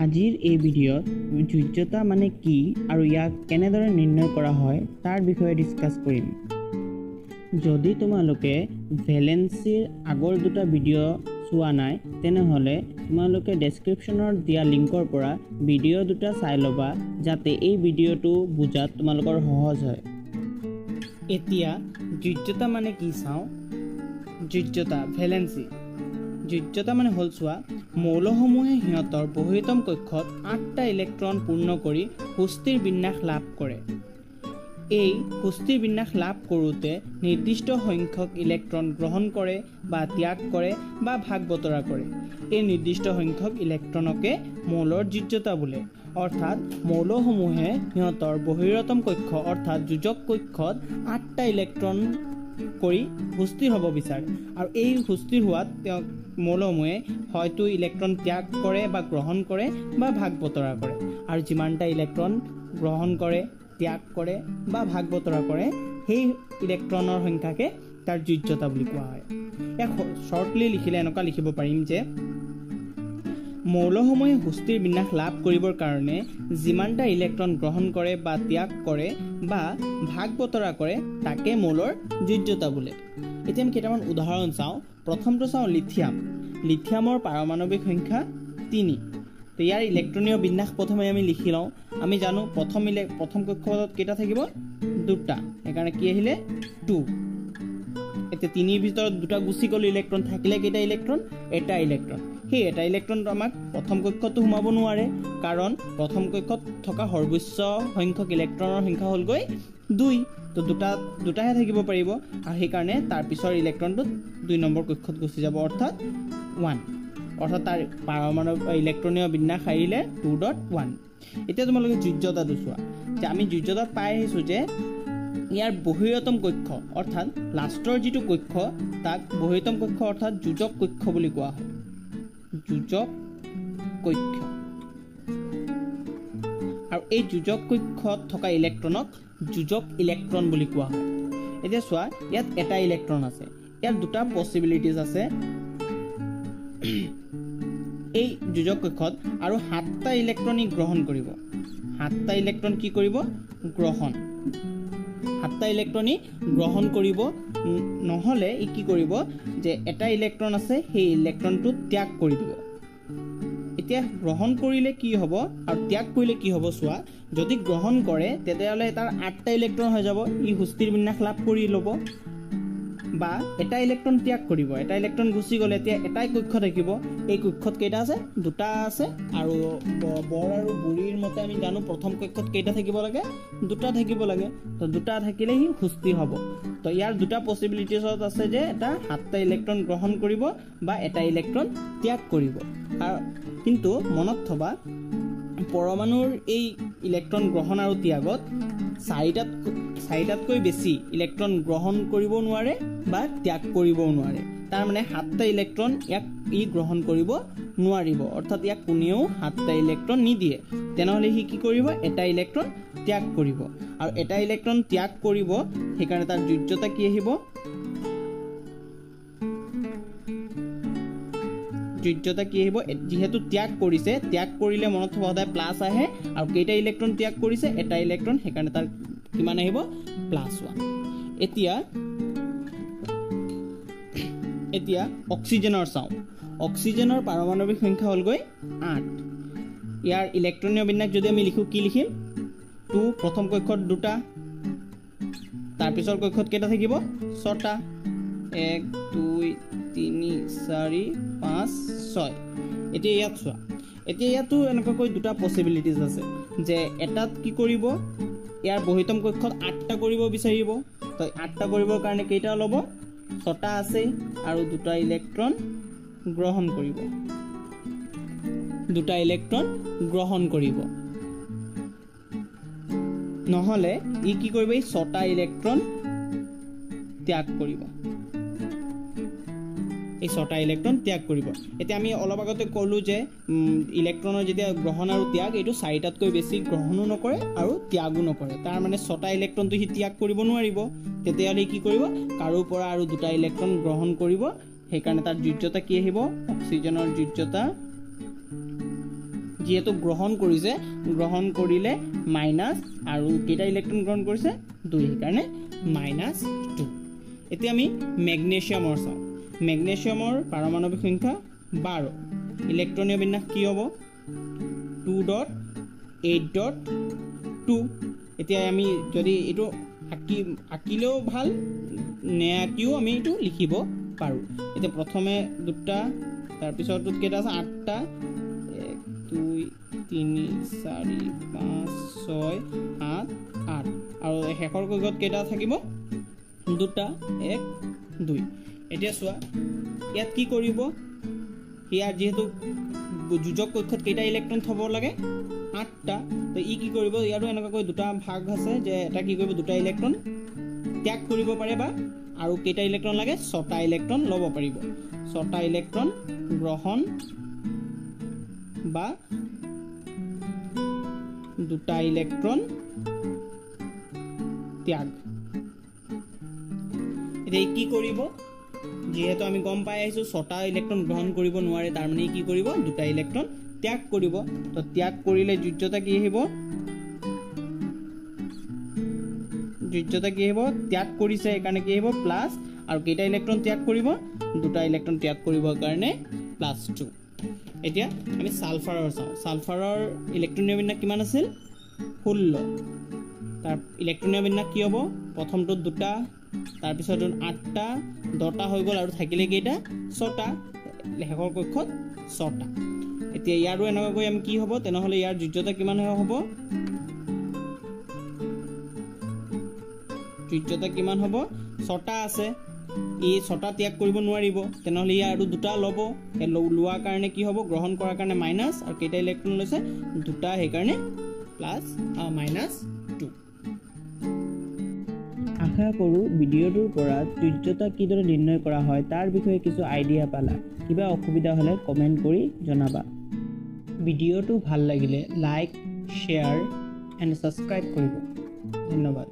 আজিৰ এই ভিডিঅ'ত যোজ্যতা মানে কি আৰু ইয়াক কেনেদৰে নিৰ্ণয় কৰা হয় তাৰ বিষয়ে ডিছকাছ কৰিম। যদি তোমালোকে ভেলেন্সিৰ আগৰ দুটা ভিডিঅ' চোৱা নাই তেনেহ'লে তোমালোকে ডেছক্ৰিপশ্যনত দিয়া লিংকৰ পৰা ভিডিঅ' দুটা চাই ল'বা যাতে এই ভিডিঅ'টো বুজাত তোমালোকৰ সহজ হয়। এতিয়া যোজ্যতা মানে কি চাওঁ। যোজ্যতা ভেলেন্সি। যোজ্যতা মানে হ'ল চোৱা মৌলসমূহে সিহঁতৰ বহিতম কক্ষত 8টা ইলেক্ট্ৰন পূৰ্ণ কৰি সুস্থিৰ বিন্যাস লাভ কৰে। এই সুস্থিৰ বিন্যাস লাভ কৰোঁতে নিৰ্দিষ্ট সংখ্যক ইলেক্ট্ৰন গ্ৰহণ কৰে বা ত্যাগ কৰে বা ভাগ বতৰা কৰে। এই নিৰ্দিষ্ট সংখ্যক ইলেক্ট্ৰনকে মৌলৰ যোজ্যতা বোলে। অৰ্থাৎ মৌলসমূহে সিহঁতৰ বহিৰতম কক্ষ অৰ্থাৎ যোজক কক্ষত 8টা ইলেক্ট্ৰন কৰি সুস্থিৰ হ'ব বিচাৰে আৰু এই সুস্থিৰ হোৱাত তেওঁ মৌলসমূহে হয়তো ইলেক্ট্ৰন ত্যাগ কৰে বা গ্ৰহণ কৰে বা ভাগ বতৰা কৰে আৰু যিমানটা ইলেক্ট্ৰন গ্ৰহণ কৰে ত্যাগ কৰে বা ভাগ বতৰা কৰে সেই ইলেক্ট্ৰনৰ সংখ্যাকে তাৰ যোজ্যতা বুলি কোৱা হয়। ইয়াক শ্বৰ্টলি লিখিলে এনেকুৱা লিখিব পাৰিম যে মৌলসমূহে সুস্থিৰ বিন্যাস লাভ কৰিবৰ কাৰণে যিমানটা ইলেক্ট্ৰন গ্ৰহণ কৰে বা ত্যাগ কৰে বা ভাগ বতৰা কৰে তাকে মৌলৰ যোজ্যতা বোলে। এতিয়া আমি কেইটামান উদাহৰণ চাওঁ। প্ৰথমটো চাওঁ লিথিয়াম। লিথিয়ামৰ পাৰমাণৱিক সংখ্যা 3। তো ইয়াৰ ইলেক্ট্ৰনীয় বিন্যাস প্ৰথমে আমি লিখি লওঁ। আমি জানো প্ৰথম কক্ষপথত কেইটা থাকিব 2টা, সেইকাৰণে কি আহিলে 2। এতিয়া 3ৰ ভিতৰত 2টা গুচি গ'ল ইলেক্ট্ৰন, থাকিলে কেইটা ইলেক্ট্ৰন 1টা ইলেক্ট্ৰন। সেই এটা ইলেক্ট্ৰনটো আমাক প্ৰথম কক্ষতো সোমাব নোৱাৰে কাৰণ প্ৰথম কক্ষত থকা সৰ্বোচ্চ সংখ্যক ইলেক্ট্ৰনৰ সংখ্যা হ'লগৈ 2। তো দুটাহে থাকিব পাৰিব আৰু সেইকাৰণে তাৰ পিছৰ ইলেক্ট্ৰনটো 2 নম্বৰ কক্ষত গুচি যাব অৰ্থাৎ 1। অৰ্থাৎ তাৰ পাৰমাণৱিক ইলেক্ট্ৰনীয় বিন্যাস আহিলে 2.1। এতিয়া তোমালোকে যোজ্যতাটো চোৱা যে আমি যোজ্যতাত পাই আহিছোঁ যে ইয়াৰ বহিৰতম কক্ষ অৰ্থাৎ লাষ্টৰ যিটো কক্ষ তাক বহিৰতম কক্ষ অৰ্থাৎ যোজক কক্ষ বুলি কোৱা হয়। যোজক কক্ষ আৰু এই যোজক কক্ষত থকা ইলেক্ট্ৰনক যোজক ইলেক্ট্ৰন বুলি কোৱা হয়। এতিয়া চোৱা ইয়াত এটা ইলেক্ট্ৰন আছে, ইয়াত 2টা পচিবিলিটিজ আছে এই যোজক কক্ষত আৰু 7টা ইলেক্ট্ৰন গ্ৰহণ কৰিব। 7টা ইলেক্ট্ৰন কি কৰিব গ্ৰহণ। 7টা ইলেক্ট্ৰন গ্ৰহণ কৰিব, নহ'লে ই কি কৰিব যে এটা ইলেক্ট্ৰন আছে সেই ইলেক্ট্ৰনটো ত্যাগ কৰি দিব। এতিয়া গ্ৰহণ কৰিলে কি হ'ব আৰু ত্যাগ কৰিলে কি হ'ব চোৱা। যদি গ্ৰহণ কৰে তেতিয়াহ'লে তাৰ 8টা ইলেক্ট্ৰন হৈ যাব, ই সুস্থিৰ বিন্যাস লাভ কৰি ল'ব। বা এটা ইলেক্ট্ৰন ত্যাগ কৰিব, এটা ইলেক্ট্ৰন গুচি গ'লে এতিয়া এটাই কক্ষ থাকিব। এই কক্ষত কেইটা আছে 2টা আছে আৰু বৰ আৰু বুঢ়ীৰ মতে আমি জানো প্ৰথম কক্ষত কেইটা থাকিব লাগে 2টা থাকিব লাগে। তো 2টা থাকিলে সি সুস্থিৰ হ'ব। তো ইয়াৰ 2টা পচিবিলিটিছত আছে যে এটা 7টা ইলেক্ট্ৰন গ্ৰহণ কৰিব বা এটা ইলেক্ট্ৰন ত্যাগ কৰিব। আৰু কিন্তু মনত থবা পৰমাণুৰ এই ইলেক্ট্ৰন গ্ৰহণ আৰু ত্যাগত 4টাতকৈ বেছি ইলেক্ট্ৰন গ্ৰহণ কৰিব নোৱাৰে বা ত্যাগ কৰিবও নোৱাৰে। তাৰমানে 7টা ইলেক্ট্ৰন ইয়াক গ্ৰহণ কৰিব নোৱাৰিব, অৰ্থাৎ ইয়াক কোনেও 7টা ইলেক্ট্ৰন নিদিয়ে। তেনেহ'লে সি কি কৰিব এটা ইলেক্ট্ৰন ত্যাগ কৰিব আৰু এটা ইলেক্ট্ৰন ত্যাগ কৰিব, সেইকাৰণে তাৰ যোজ্যতা কি আহিব যোজ্যতা কি আহিব যিহেতু ত্যাগ কৰিছে, ত্যাগ কৰিলে মনত থ'ব সদায় প্লাছ আহে আৰু কেইটা ইলেক্ট্ৰন ত্যাগ কৰিছে এটা ইলেক্ট্ৰন, সেইকাৰণে তাৰ কিমান আহিব +1। এতিয়া অক্সিজেনৰ চাওঁ। অক্সিজেনৰ পাৰমাণৱিক সংখ্যা হ'লগৈ 8। ইয়াৰ ইলেক্ট্ৰনীয় বিন্যাস যদি আমি লিখোঁ কি লিখিম 2। প্ৰথম কক্ষত 2টা, তাৰপিছৰ কক্ষত কেইটা থাকিব 6টা। 1 2 3 4 5 6। এতিয়া ইয়াত চোৱা, এতিয়া ইয়াতো এনেকুৱাকৈ 2টা পচিবিলিটিজ আছে যে এটাত কি কৰিব ইয়াৰ বহিতম কক্ষত 8টা কৰিব বিচাৰিব। তো 8টা কৰিবৰ কাৰণে কেইটা ল'ব 6টা আছে আৰু 2টা ইলেক্ট্ৰন গ্ৰহণ কৰিব। 2টা ইলেক্ট্ৰন গ্ৰহণ কৰিব, নহ'লে ই কি কৰিব এই 6টা ইলেক্ট্ৰন ত্যাগ কৰিব। এই 6টা ইলেক্ট্ৰন ত্যাগ কৰিব। এতিয়া আমি অলপ আগতে ক'লোঁ যে ইলেক্ট্ৰনৰ যেতিয়া গ্ৰহণ আৰু ত্যাগ এইটো 4টাতকৈ বেছি গ্ৰহণো নকৰে আৰু ত্যাগো নকৰে। তাৰমানে 6টা ইলেক্ট্ৰনটো সি ত্যাগ কৰিব নোৱাৰিব। তেতিয়াহ'লে কি কৰিব কাৰো পৰা আৰু 2টা ইলেক্ট্ৰন গ্ৰহণ কৰিব। সেইকাৰণে তাৰ যোজ্যতা কি আহিব অক্সিজেনৰ যোজ্যতা যিহেতু গ্ৰহণ কৰিছে, গ্ৰহণ কৰিলে মাইনাছ আৰু কেইটা ইলেক্ট্ৰন গ্ৰহণ কৰিছে 2, সেইকাৰণে -2। এতিয়া আমি মেগনেছিয়ামৰ চাওঁ। মেগনেছিয়ামৰ পাৰমাণৱিক সংখ্যা 12, ইলেক্ট্ৰনীয় বিন্যাস কি হ'ব 2.8.2। এতিয়া আমি যদি এইটো আঁকিলেও ভাল, নেআঁকিও আমি এইটো লিখিব পাৰোঁ। এতিয়া প্ৰথমে 2টা, তাৰপিছতটোত কেইটা আছে 8টা, 1 2 3 4 5 6 7 8, আৰু শেষৰ কক্ষত কেইটা থাকিব 2টা 1 2। এতিয়া চোৱা ইয়াত কি কৰিব, ইয়াৰ যিহেতু যোজক কক্ষত কেইটা ইলেক্ট্ৰন থ'ব লাগে 8টা, তো ই কি কৰিব, ইয়াৰো এনেকুৱাকৈ 2টা ভাগ আছে যে এটা কি কৰিব 2টা ইলেক্ট্ৰন ত্যাগ কৰিব পাৰে, বা আৰু কেইটা ইলেক্ট্ৰন লাগে 6টা ইলেক্ট্ৰন ল'ব পাৰিব। 6টা ইলেক্ট্ৰন গ্ৰহণ বা 2টা ইলেক্ট্ৰন ত্যাগ। এতিয়া কি কৰিব, যিহেতু আমি গম পাই আহিছোঁ 6টা ইলেক্ট্ৰন গ্ৰহণ কৰিব নোৱাৰে, তাৰ মানে কি কৰিব 2টা ইলেক্ট্ৰন ত্যাগ কৰিব। তো ত্যাগ কৰিলে যোজ্যতা কি আহিব, যোজ্যতা কি আহিব, ত্যাগ কৰিছে সেইকাৰণে কি আহিব প্লাছ, আৰু কেইটা ইলেক্ট্ৰন ত্যাগ কৰিব 2টা ইলেক্ট্ৰন ত্যাগ কৰিবৰ কাৰণে +2। এতিয়া আমি ছালফাৰৰ চাওঁ। ছালফাৰৰ ইলেক্ট্ৰনীয় বিন্যাস কিমান আছিল 16, তাৰ ইলেক্ট্ৰনীয় বিন্যাস কি হ'ব, প্ৰথমটোত 2টা, তাৰপিছত 8টা, 10টা হৈ গ'ল, আৰু থাকিলে কেইটা 6টা, শেষৰ কক্ষত 6টা। এতিয়া ইয়াৰো এনেকুৱাকৈ আমি কি হ'ব, তেনেহ'লে ইয়াৰ যোজ্যতা কিমান হ'ব, যোজ্যতা কিমান হ'ব 6টা আছে, ই 6টা ত্যাগ কৰিব নোৱাৰিব, তেনেহ'লে ইয়াৰ আৰু 2টা ল'ব, লোৱাৰ কাৰণে কি হ'ব, গ্ৰহণ কৰাৰ কাৰণে মাইনাছ, আৰু কেইটা ইলেক্ট্ৰন লৈছে 2টা, সেইকাৰণে -2। আশা কৰোঁ ভিডিঅ'টোৰ পৰা যোজ্যতা কিদৰে নিৰ্ণয় কৰা হয় তাৰ বিষয়ে কিছু আইডিয়া পালা। কিবা অসুবিধা হ'লে কমেণ্ট কৰি জনাবা। ভিডিঅ'টো ভাল লাগিলে লাইক, শ্বেয়াৰ এণ্ড ছাবস্ক্ৰাইব কৰিব। ধন্যবাদ।